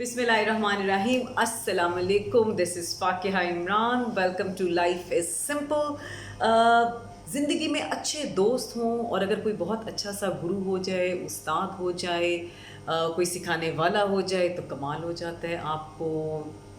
बिस्मिल्लाहिर्रहमानिर्रहीम, अस्सलाम वालेकुम। This is Fakiha Imran. Welcome to life is simple. ज़िंदगी में अच्छे दोस्त हों और अगर कोई बहुत अच्छा सा गुरु हो जाए, उस्ताद हो जाए, कोई सिखाने वाला हो जाए तो कमाल हो जाता है। आपको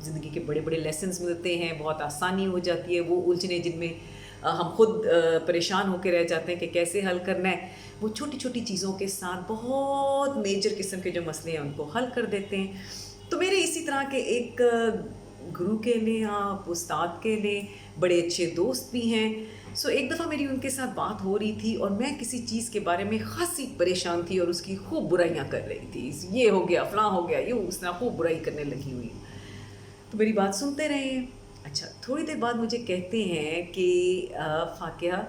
ज़िंदगी के बड़े बड़े लेसन्स मिलते हैं, बहुत आसानी हो जाती है वो उलझने जिनमें हम खुद परेशान होकर रह जाते हैं कि कैसे हल करना है। वो छोटी छोटी चीज़ों के साथ बहुत मेजर किस्म के जो मसले हैं उनको हल कर देते हैं। तो मेरे इसी तरह के एक गुरु कह लें आप, उस्ताद कह लें, बड़े अच्छे दोस्त भी हैं। सो एक दफ़ा मेरी उनके साथ बात हो रही थी और मैं किसी चीज़ के बारे में खासी परेशान थी और उसकी खूब बुराइयां कर रही थी। ये हो गया, फलां हो गया, यूँ उसने खूब बुराई करने लगी हुई। तो मेरी बात सुनते रहे। अच्छा, थोड़ी देर बाद मुझे कहते हैं कि फ़ाकिया,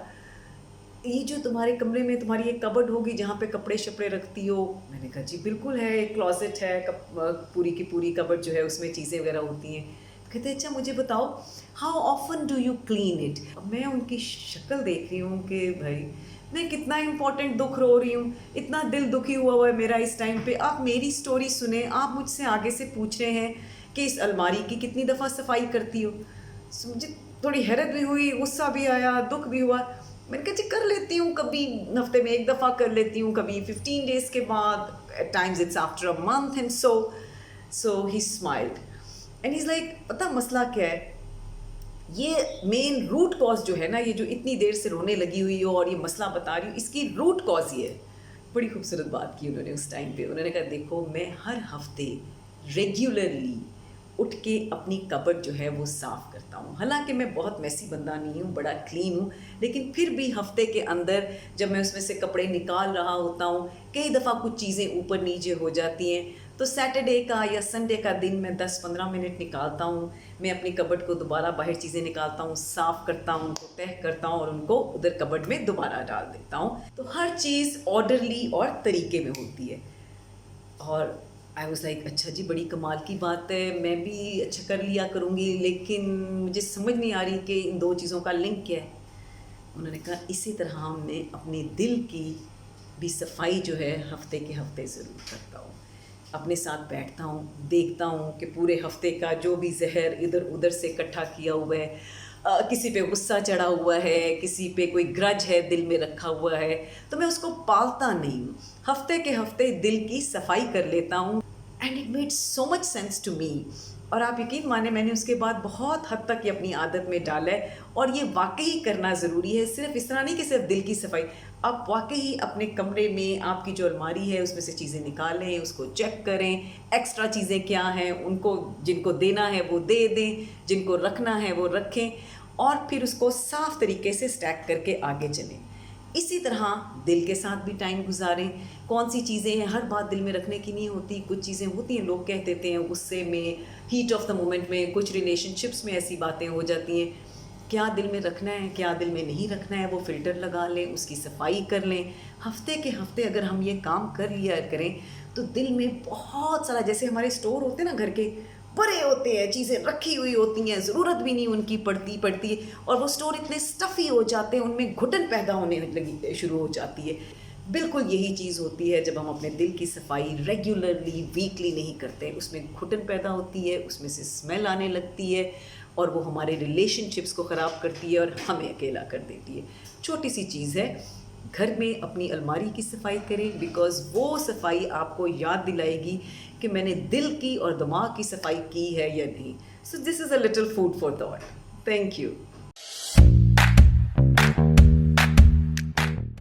ये जो तुम्हारे कमरे में तुम्हारी एक कबर्ड होगी जहाँ पे कपड़े शपड़े रखती हो। मैंने कहा जी बिल्कुल है, एक क्लॉजेट है, पूरी की पूरी कबर्ड जो है उसमें चीज़ें वगैरह होती हैं। तो कहते हैं अच्छा मुझे बताओ, how often do you clean it. अब मैं उनकी शक्ल देख रही हूँ कि भाई मैं कितना इम्पोर्टेंट दुख रो रही हूँ, इतना दिल दुखी हुआ है मेरा इस टाइम पे। आप मेरी स्टोरी सुने, आप मुझसे आगे से पूछ रहे हैं कि इस अलमारी की कितनी दफ़ा सफाई करती हो। मुझे थोड़ी हैरत भी हुई, गुस्सा भी आया, दुख भी हुआ। मैंने कहा जी कर लेती हूँ, कभी हफ्ते में एक दफ़ा कर लेती हूँ, कभी 15 डेज़ के बाद, at times it's after a month. And so he smiled and he is like, पता मसला क्या है, ये मेन रूट कॉज जो है ना, ये जो इतनी देर से रोने लगी हुई हो और ये मसला बता रही हूँ, इसकी रूट कॉज ये है। बड़ी खूबसूरत बात की उन्होंने उस टाइम पे। उन्होंने कहा देखो, मैं हर हफ्ते रेगुलरली उठ के अपनी कबर्ड जो है वो साफ़ करता हूँ। हालांकि मैं बहुत मैसी बंदा नहीं हूँ, बड़ा क्लीन हूँ, लेकिन फिर भी हफ्ते के अंदर जब मैं उसमें से कपड़े निकाल रहा होता हूँ, कई दफ़ा कुछ चीज़ें ऊपर नीचे हो जाती हैं, तो सैटरडे का या संडे का दिन मैं 10-15 मिनट निकालता हूँ। मैं अपनी कबर्ड को दोबारा बाहर चीज़ें निकालता हूँ, साफ़ करता हूँ, उनको तह करता हूँ और उनको उधर कबर्ड में दोबारा डाल देता हूँ। तो हर चीज़ ऑर्डरली और तरीके में होती है। और आई वॉज लाइक अच्छा जी, बड़ी कमाल की बात है, मैं भी अच्छा कर लिया करूँगी, लेकिन मुझे समझ नहीं आ रही कि इन दो चीज़ों का लिंक क्या है। उन्होंने कहा इसी तरह मैं अपने दिल की भी सफाई जो है हफ्ते के हफ्ते ज़रूर करता हूँ। अपने साथ बैठता हूँ, देखता हूँ कि पूरे हफ्ते का जो भी जहर इधर उधर से इकट्ठा किया हुआ है, किसी पे गुस्सा चढ़ा हुआ है, किसी पे कोई ग्रज है दिल में रखा हुआ है, तो मैं उसको पालता नहीं हूँ। हफ्ते के हफ्ते दिल की सफाई कर लेता हूँ and it made so much sense to me. और आप यकीन माने, मैंने उसके बाद बहुत हद तक ये अपनी आदत में डाला है और ये वाकई करना ज़रूरी है। सिर्फ इस तरह नहीं कि सिर्फ दिल की सफाई, आप वाकई अपने कमरे में आपकी जो अलमारी है उसमें से चीज़ें निकालें, उसको चेक करें, एक्स्ट्रा चीज़ें क्या हैं, उनको जिनको देना है वो दे दें, जिनको रखना है वो रखें और फिर उसको साफ़ तरीके से स्टैक करके आगे चलें। इसी तरह दिल के साथ भी टाइम गुजारें। कौन सी चीज़ें हैं, हर बात दिल में रखने की नहीं होती, कुछ चीज़ें होती हैं लोग कह देते हैं गुस्से में, हीट ऑफ द मोमेंट में, कुछ रिलेशनशिप्स में ऐसी बातें हो जाती हैं। क्या दिल में रखना है, क्या दिल में नहीं रखना है, वो फ़िल्टर लगा लें, उसकी सफाई कर लें। हफ्ते के हफ्ते अगर हम ये काम कर लिया करें तो दिल में बहुत सारा, जैसे हमारे स्टोर होते हैं ना घर के, बड़े होते हैं, चीज़ें रखी हुई होती हैं, ज़रूरत भी नहीं उनकी पड़ती और वो स्टोर इतने स्टफ़ी हो जाते हैं, उनमें घुटन पैदा होने लगी शुरू हो जाती है। बिल्कुल यही चीज़ होती है जब हम अपने दिल की सफाई रेगुलरली, वीकली नहीं करते, उसमें घुटन पैदा होती है, उसमें से स्मेल आने लगती है और वो हमारे रिलेशनशिप्स को ख़राब करती है और हमें अकेला कर देती है। छोटी सी चीज़ है, घर में अपनी अलमारी की सफाई करें, बिकॉज़ वो सफाई आपको याद दिलाएगी कि मैंने दिल की और दिमाग की सफाई की है या नहीं। So this is a little food for thought. Thank you.